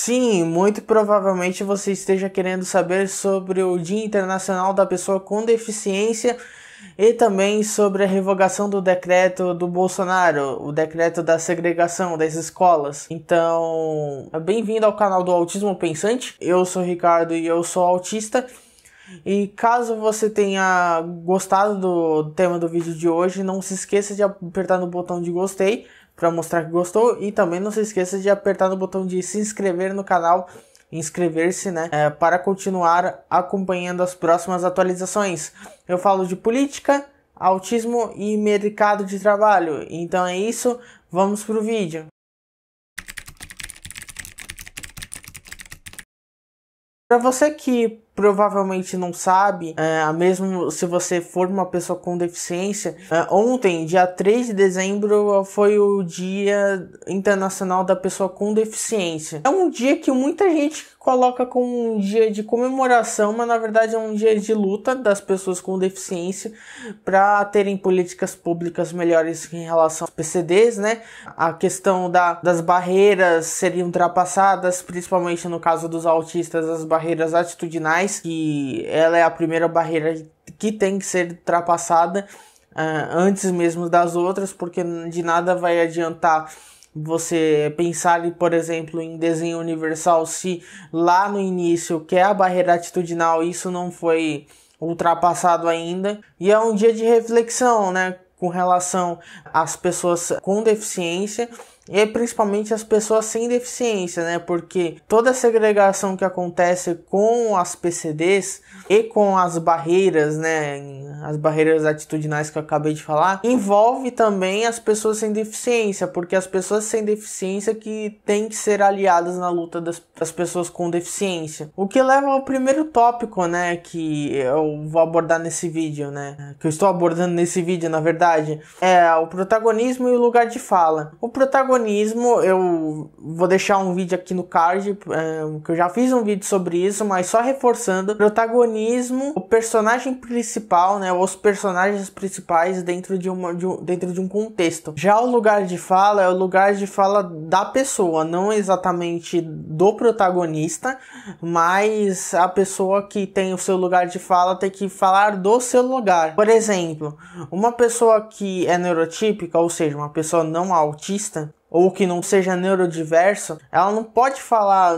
Sim, muito provavelmente você esteja querendo saber sobre o Dia Internacional da Pessoa com Deficiência e também sobre a revogação do decreto do Bolsonaro, o decreto da segregação das escolas. Então, bem-vindo ao canal do Autismo Pensante. Eu sou o Ricardo e eu sou autista. E caso você tenha gostado do tema do vídeo de hoje, não se esqueça de apertar no botão de gostei para mostrar que gostou, e também não se esqueça de apertar no botão de se inscrever no canal, inscrever-se, né, para continuar acompanhando as próximas atualizações. Eu falo de política, autismo e mercado de trabalho. Então é isso, vamos pro vídeo. Para você que provavelmente não sabe, mesmo se você for uma pessoa com deficiência, ontem, dia 3 de dezembro, foi o Dia Internacional da Pessoa com Deficiência. É um dia que muita gente coloca como um dia de comemoração, mas na verdade é um dia de luta das pessoas com deficiência para terem políticas públicas melhores em relação aos PCDs, né? A questão das barreiras serem ultrapassadas, principalmente no caso dos autistas, as barreiras atitudinais, que ela é a primeira barreira que tem que ser ultrapassada antes mesmo das outras, porque de nada vai adiantar você pensar, por exemplo, em desenho universal se lá no início, que é a barreira atitudinal, isso não foi ultrapassado ainda. E é um dia de reflexão, né, com relação às pessoas com deficiência e principalmente as pessoas sem deficiência, né? Porque toda a segregação que acontece com as PCDs e com as barreiras, né? As barreiras atitudinais que eu acabei de falar, envolve também as pessoas sem deficiência, porque as pessoas sem deficiência que têm que ser aliadas na luta das pessoas com deficiência. O que leva ao primeiro tópico, né? Que eu vou abordar nesse vídeo, né? Que eu estou abordando nesse vídeo, na verdade, é o protagonismo e o lugar de fala. O protagonismo, eu vou deixar um vídeo aqui no card, que eu já fiz um vídeo sobre isso, mas só reforçando, protagonismo, o personagem principal, né, os personagens principais dentro de um contexto. Já o lugar de fala é o lugar de fala da pessoa, não exatamente do protagonista, mas a pessoa que tem o seu lugar de fala tem que falar do seu lugar. Por exemplo, uma pessoa que é neurotípica, ou seja, uma pessoa não autista, ou que não seja neurodiverso, ela não pode falar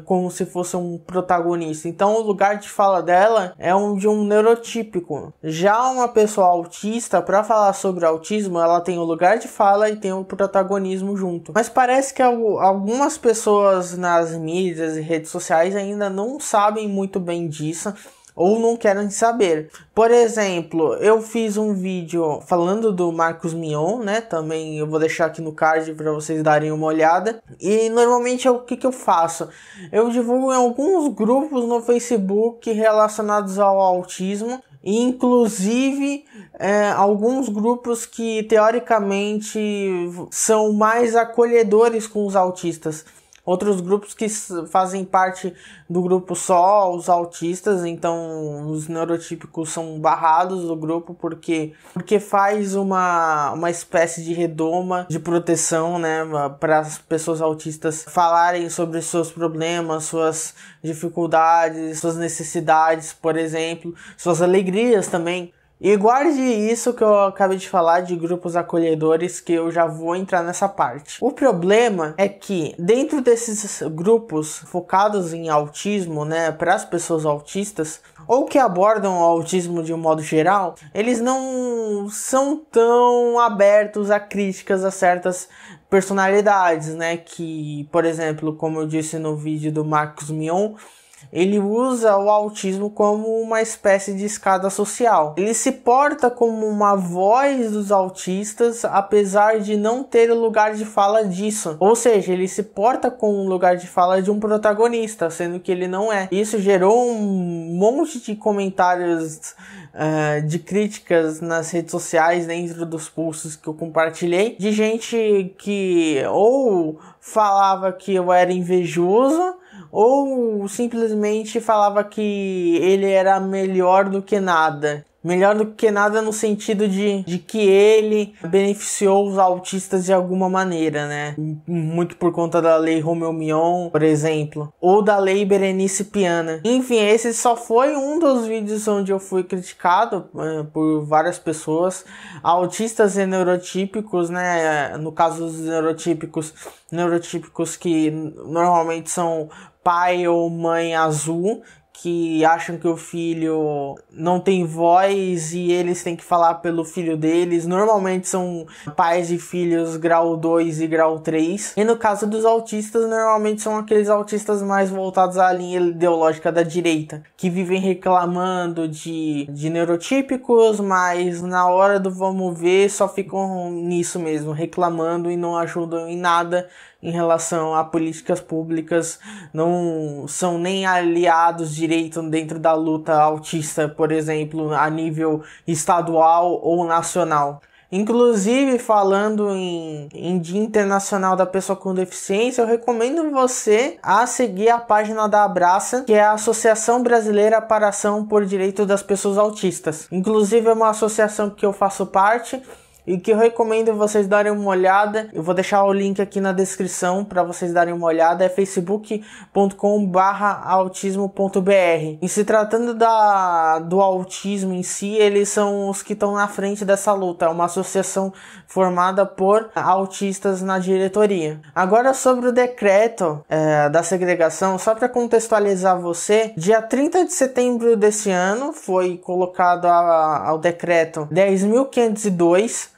como se fosse um protagonista. Então o lugar de fala dela é de um neurotípico. Já uma pessoa autista, para falar sobre autismo, ela tem o lugar de fala e tem o protagonismo junto. Mas parece que algumas pessoas nas mídias e redes sociais ainda não sabem muito bem disso, ou não querem saber. Por exemplo, eu fiz um vídeo falando do Marcos Mion, né? Também eu vou deixar aqui no card para vocês darem uma olhada. E normalmente o que eu faço? Eu divulgo em alguns grupos no Facebook relacionados ao autismo. Inclusive alguns grupos que teoricamente são mais acolhedores com os autistas. Outros grupos que fazem parte do grupo só os autistas, então os neurotípicos são barrados do grupo porque faz uma espécie de redoma de proteção, né, para as pessoas autistas falarem sobre seus problemas, suas dificuldades, suas necessidades, por exemplo, suas alegrias também. E guarde isso que eu acabei de falar de grupos acolhedores, que eu já vou entrar nessa parte. O problema é que dentro desses grupos focados em autismo, né, para as pessoas autistas, ou que abordam o autismo de um modo geral, eles não são tão abertos a críticas a certas personalidades, né, que, por exemplo, como eu disse no vídeo do Marcos Mion, ele usa o autismo como uma espécie de escada social. Ele se porta como uma voz dos autistas, apesar de não ter lugar de fala disso. Ou seja, ele se porta com um lugar de fala de um protagonista, sendo que ele não é. Isso gerou um monte de comentários de críticas nas redes sociais, dentro dos posts que eu compartilhei, de gente que ou falava que eu era invejoso, ou simplesmente falava que ele era melhor do que nada. Melhor do que nada no sentido de que ele beneficiou os autistas de alguma maneira, né? Muito por conta da lei Romeu-Mion, por exemplo, ou da lei Berenice Piana. Enfim, esse só foi um dos vídeos onde eu fui criticado por várias pessoas, autistas e neurotípicos, né? No caso dos neurotípicos que normalmente são pai ou mãe azul, que acham que o filho não tem voz e eles têm que falar pelo filho deles. Normalmente são pais de filhos grau 2 e grau 3. E no caso dos autistas, normalmente são aqueles autistas mais voltados à linha ideológica da direita, que vivem reclamando de neurotípicos, mas na hora do vamos ver só ficam nisso mesmo, reclamando e não ajudam em nada em relação a políticas públicas, não são nem aliados direito dentro da luta autista, por exemplo, a nível estadual ou nacional. Inclusive, falando em Dia Internacional da Pessoa com Deficiência, eu recomendo você a seguir a página da Abraça, que é a Associação Brasileira para a Ação por Direito das Pessoas Autistas. Inclusive, é uma associação que eu faço parte e que eu recomendo vocês darem uma olhada. Eu vou deixar o link aqui na descrição para vocês darem uma olhada. É facebook.com/autismo.br. E se tratando do autismo em si, eles são os que estão na frente dessa luta. É uma associação formada por autistas na diretoria. Agora sobre o decreto da segregação, só para contextualizar você, dia 30 de setembro desse ano foi colocado ao decreto 10.502,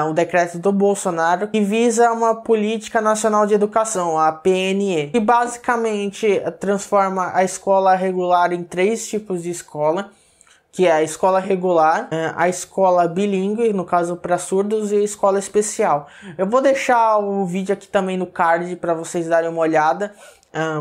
o decreto do Bolsonaro, que visa uma política nacional de educação, a PNE, que basicamente transforma a escola regular em 3 tipos de escola, que é a escola regular, a escola bilíngue, no caso para surdos, e a escola especial. Eu vou deixar o vídeo aqui também no card para vocês darem uma olhada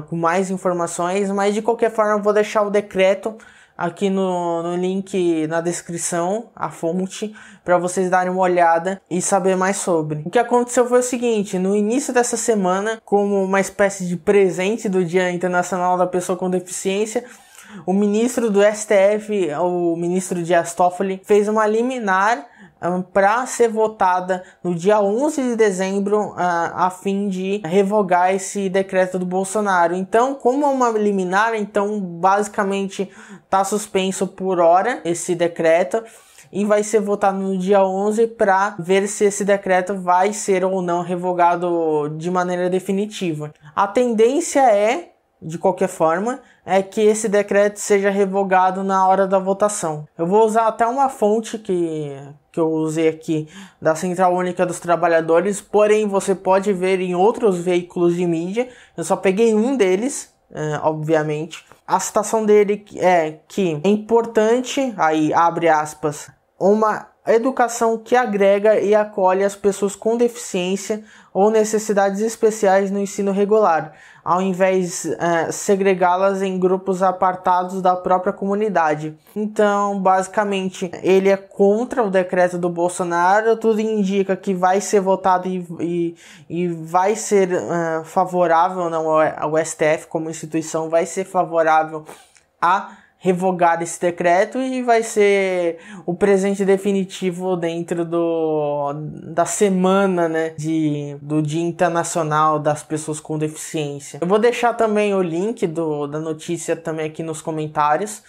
com mais informações, mas de qualquer forma eu vou deixar o decreto aqui no link na descrição, a fonte, para vocês darem uma olhada e saber mais sobre. O que aconteceu foi o seguinte: no início dessa semana, como uma espécie de presente do Dia Internacional da Pessoa com Deficiência, o ministro do STF, o ministro Dias Toffoli, fez uma liminar para ser votada no dia 11 de dezembro a fim de revogar esse decreto do Bolsonaro. Então, como é uma liminar, então basicamente está suspenso por hora esse decreto e vai ser votado no dia 11 para ver se esse decreto vai ser ou não revogado de maneira definitiva. A tendência de qualquer forma, é que esse decreto seja revogado na hora da votação. Eu vou usar até uma fonte que eu usei aqui da Central Única dos Trabalhadores, porém você pode ver em outros veículos de mídia. Eu só peguei um deles, obviamente. A citação dele é que é importante, aí abre aspas, uma educação que agrega e acolhe as pessoas com deficiência ou necessidades especiais no ensino regular, ao invés de segregá-las em grupos apartados da própria comunidade. Então, basicamente, ele é contra o decreto do Bolsonaro. Tudo indica que vai ser votado e vai ser favorável, não, ao STF como instituição vai ser favorável a revogar esse decreto e vai ser o presente definitivo dentro da semana, né, do Dia Internacional das Pessoas com Deficiência. Eu vou deixar também o link da notícia também aqui nos comentários.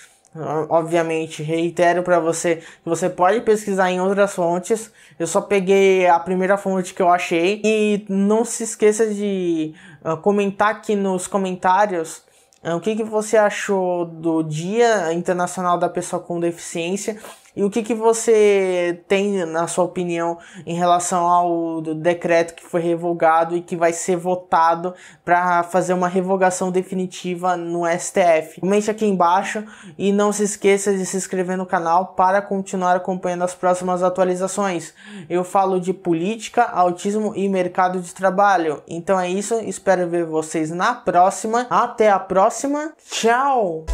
Obviamente, reitero para você que você pode pesquisar em outras fontes. Eu só peguei a primeira fonte que eu achei. E não se esqueça de comentar aqui nos comentários o que você achou do Dia Internacional da Pessoa com Deficiência e o que você tem, na sua opinião, em relação ao decreto que foi revogado e que vai ser votado para fazer uma revogação definitiva no STF. Comente aqui embaixo e não se esqueça de se inscrever no canal para continuar acompanhando as próximas atualizações. Eu falo de política, autismo e mercado de trabalho. Então é isso, espero ver vocês na próxima. Até a próxima, tchau!